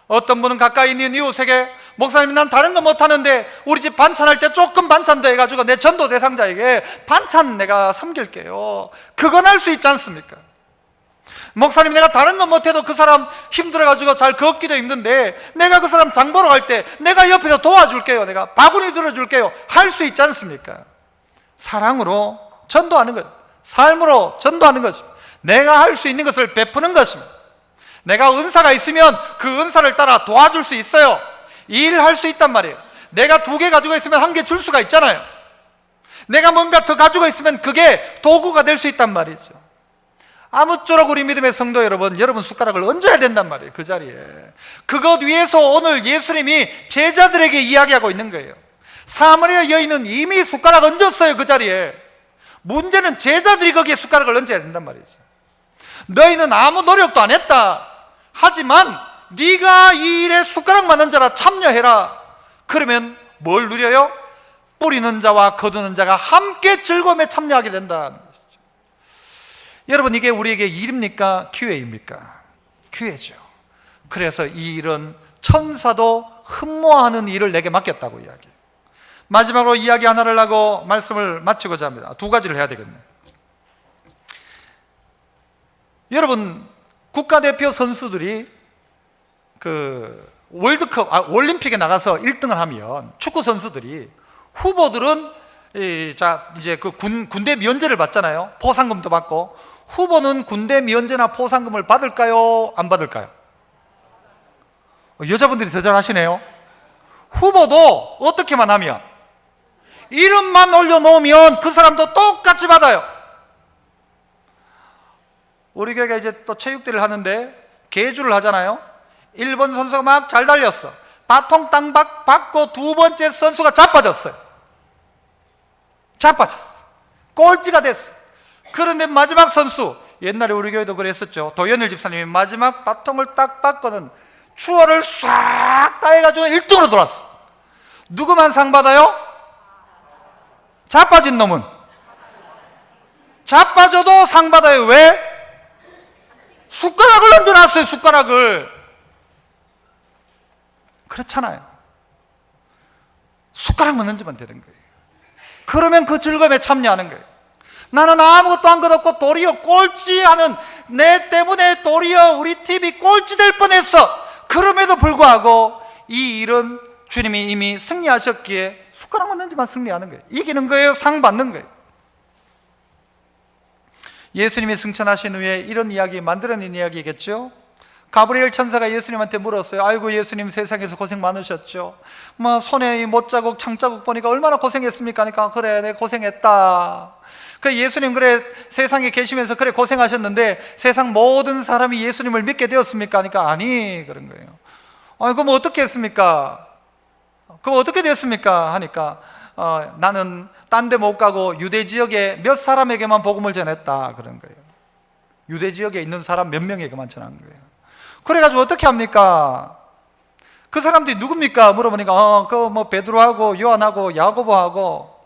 어떤 분은 가까이 있는 이웃에게, 목사님, 난 다른 거 못하는데 우리 집 반찬할 때 조금 반찬 더 해가지고 내 전도 대상자에게 반찬 내가 섬길게요. 그건 할 수 있지 않습니까? 목사님, 내가 다른 건 못해도 그 사람 힘들어가지고 잘 걷기도 힘든데 내가 그 사람 장 보러 갈 때 내가 옆에서 도와줄게요. 내가 바구니 들어줄게요. 할 수 있지 않습니까? 사랑으로 전도하는 것, 삶으로 전도하는 것입니다. 내가 할 수 있는 것을 베푸는 것입니다. 내가 은사가 있으면 그 은사를 따라 도와줄 수 있어요. 일할 수 있단 말이에요. 내가 2개 가지고 있으면 1개 줄 수가 있잖아요. 내가 뭔가 더 가지고 있으면 그게 도구가 될 수 있단 말이죠. 아무쪼록 우리 믿음의 성도 여러분, 여러분 숟가락을 얹어야 된단 말이에요. 그 자리에. 그것 위해서 오늘 예수님이 제자들에게 이야기하고 있는 거예요. 사마리아 여인은 이미 숟가락 얹었어요. 그 자리에. 문제는 제자들이 거기에 숟가락을 얹어야 된단 말이죠. 너희는 아무 노력도 안 했다. 하지만 네가 이 일에 숟가락만 얹어라. 참여해라. 그러면 뭘 누려요? 뿌리는 자와 거두는 자가 함께 즐거움에 참여하게 된다는 것이죠. 여러분, 이게 우리에게 일입니까? 기회입니까? 기회죠. 그래서 이 일은 천사도 흠모하는 일을 내게 맡겼다고 이야기해요. 마지막으로 이야기 하나를 하고 말씀을 마치고자 합니다. 2가지를 해야 되겠네요. 여러분, 국가대표 선수들이 그 월드컵, 올림픽에 나가서 1등을 하면 축구 선수들이, 후보들은 이제 그 군대 면제를 받잖아요. 포상금도 받고. 후보는 군대 면제나 포상금을 받을까요? 안 받을까요? 여자분들이 더 잘하시네요. 후보도 어떻게만 하면, 이름만 올려놓으면 그 사람도 똑같이 받아요. 우리 교회가 이제 또 체육대회를 하는데 계주를 하잖아요. 1번 선수가 막 잘 달렸어. 바통 땅 받고 2번째 선수가 자빠졌어요. 꼴찌가 됐어. 그런데 마지막 선수, 옛날에 우리 교회도 그랬었죠. 도연일 집사님이 마지막 바통을 딱 받고는 추월을 싹 다 해가지고 1등으로 돌았어. 누구만 상 받아요? 자빠진 놈은. 자빠져도 상 받아요. 왜? 숟가락을 얹어놨어요. 숟가락을. 그렇잖아요. 숟가락만 얹으면 되는 거예요. 그러면 그 즐거움에 참여하는 거예요. 나는 아무것도 한 것 없고 도리어 꼴찌하는, 내 때문에 도리어 우리 팀이 꼴찌 될 뻔했어. 그럼에도 불구하고 이 일은 주님이 이미 승리하셨기에 숟가락만 얹으면 승리하는 거예요. 이기는 거예요. 상 받는 거예요. 예수님이 승천하신 후에 이런 이야기, 만들어낸 이야기겠죠. 가브리엘 천사가 예수님한테 물었어요. 아이고 예수님 세상에서 고생 많으셨죠. 뭐 손에 이 못자국 창자국 보니까 얼마나 고생했습니까? 그러니까 그래 내가 고생했다. 그 예수님 그래 세상에 계시면서 그래 고생하셨는데 세상 모든 사람이 예수님을 믿게 되었습니까? 그러니까 아니 그런 거예요. 그럼 어떻게 했습니까? 그럼 어떻게 됐습니까? 하니까 나는 딴 데 못 가고 유대 지역에 몇 사람에게만 복음을 전했다 그런 거예요. 유대 지역에 있는 사람 몇 명에게만 전한 거예요. 그래가지고 어떻게 합니까? 그 사람들이 누굽니까? 물어보니까 그 뭐 베드로하고 요한하고 야고보하고,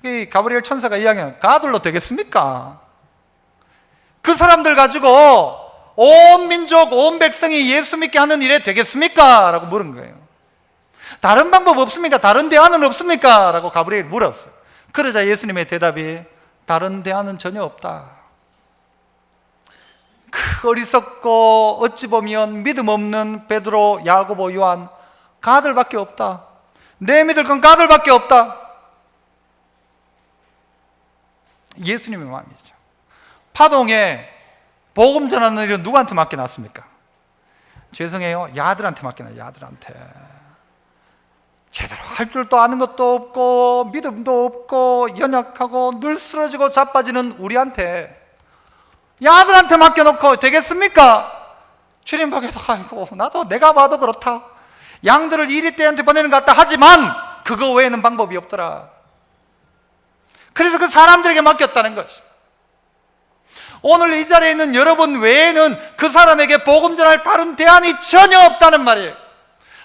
이 가브리엘 천사가 이야기하는 가들로 되겠습니까? 그 사람들 가지고 온 민족 온 백성이 예수 믿게 하는 일에 되겠습니까? 라고 물은 거예요. 다른 방법 없습니까? 다른 대안은 없습니까? 라고 가브리엘이 물었어요. 그러자 예수님의 대답이 다른 대안은 전혀 없다. 그 어리석고 어찌 보면 믿음 없는 베드로, 야고보, 요한 가들밖에 없다. 내 믿을 건 가들밖에 없다. 예수님의 마음이죠. 파동에 복음 전하는 일은 누구한테 맡겨놨습니까? 죄송해요, 야들한테 맡겨놔요. 야들한테. 제대로 할 줄도 아는 것도 없고 믿음도 없고 연약하고 늘 쓰러지고 자빠지는 우리한테, 야들한테 맡겨놓고 되겠습니까? 주님 보고서 아이고 나도 내가 봐도 그렇다. 양들을 이리떼한테 보내는 것 같다. 하지만 그거 외에는 방법이 없더라. 그래서 그 사람들에게 맡겼다는 것이. 오늘 이 자리에 있는 여러분 외에는 그 사람에게 복음 전할 다른 대안이 전혀 없다는 말이에요.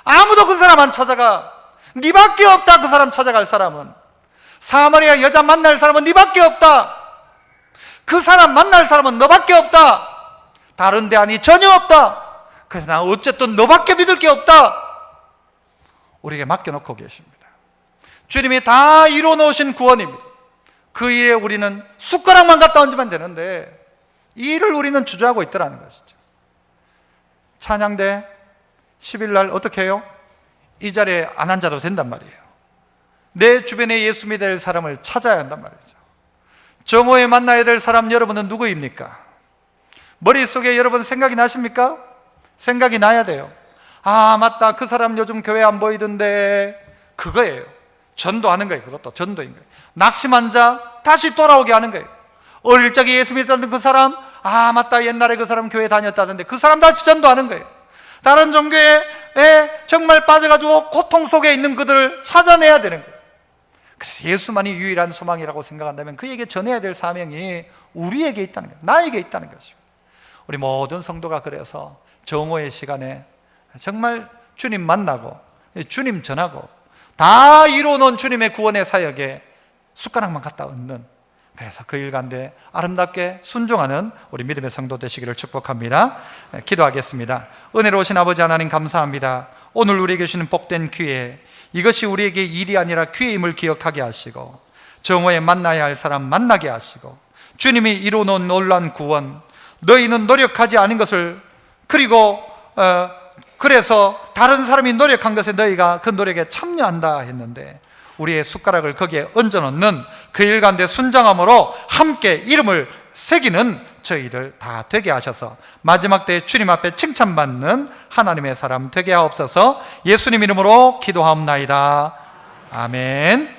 아무도 그 사람 안 찾아가. 네밖에 없다. 그 사람 찾아갈 사람은. 사마리아 여자 만날 사람은 네밖에 없다. 그 사람 만날 사람은 너밖에 없다. 다른 대안이 전혀 없다. 그래서 나 어쨌든 너밖에 믿을 게 없다. 우리에게 맡겨놓고 계십니다. 주님이 다 이루어놓으신 구원입니다. 그 일에 우리는 숟가락만 갖다 얹으면 되는데 이 일을 우리는 주저하고 있더라는 것이죠. 찬양대 10일 날 어떻게 해요? 이 자리에 안 앉아도 된단 말이에요. 내 주변에 예수 믿을 사람을 찾아야 한단 말이죠. 정오에 만나야 될 사람 여러분은 누구입니까? 머릿속에 여러분 생각이 나십니까? 생각이 나야 돼요. 아 맞다, 그 사람 요즘 교회 안 보이던데. 그거예요. 전도하는 거예요. 그것도 전도인 거예요. 낙심한 자 다시 돌아오게 하는 거예요. 어릴 적에 예수 믿었던 그 사람, 아 맞다, 옛날에 그 사람 교회 다녔다던데, 그 사람 다시 전도하는 거예요. 다른 종교에 정말 빠져가지고 고통 속에 있는 그들을 찾아내야 되는 거예요. 그래서 예수만이 유일한 소망이라고 생각한다면 그에게 전해야 될 사명이 우리에게 있다는 거예요. 나에게 있다는 것이죠. 우리 모든 성도가 그래서 정오의 시간에 정말 주님 만나고 주님 전하고 다 이루어놓은 주님의 구원의 사역에 숟가락만 갖다 얹는, 그래서 그 일관되 아름답게 순종하는 우리 믿음의 성도 되시기를 축복합니다. 기도하겠습니다. 은혜로우신 아버지 하나님 감사합니다. 오늘 우리에게 주시는 복된 기회, 이것이 우리에게 일이 아니라 기회임을 기억하게 하시고 정오에 만나야 할 사람 만나게 하시고 주님이 이루어놓은 놀라운 구원, 너희는 노력하지 않은 것을, 그리고 그래서 다른 사람이 노력한 것에 너희가 그 노력에 참여한다 했는데 우리의 숟가락을 거기에 얹어놓는 그 일관되 순종함으로 함께 이름을 새기는 저희들 다 되게 하셔서 마지막 때 주님 앞에 칭찬받는 하나님의 사람 되게 하옵소서. 예수님 이름으로 기도하옵나이다. 아멘.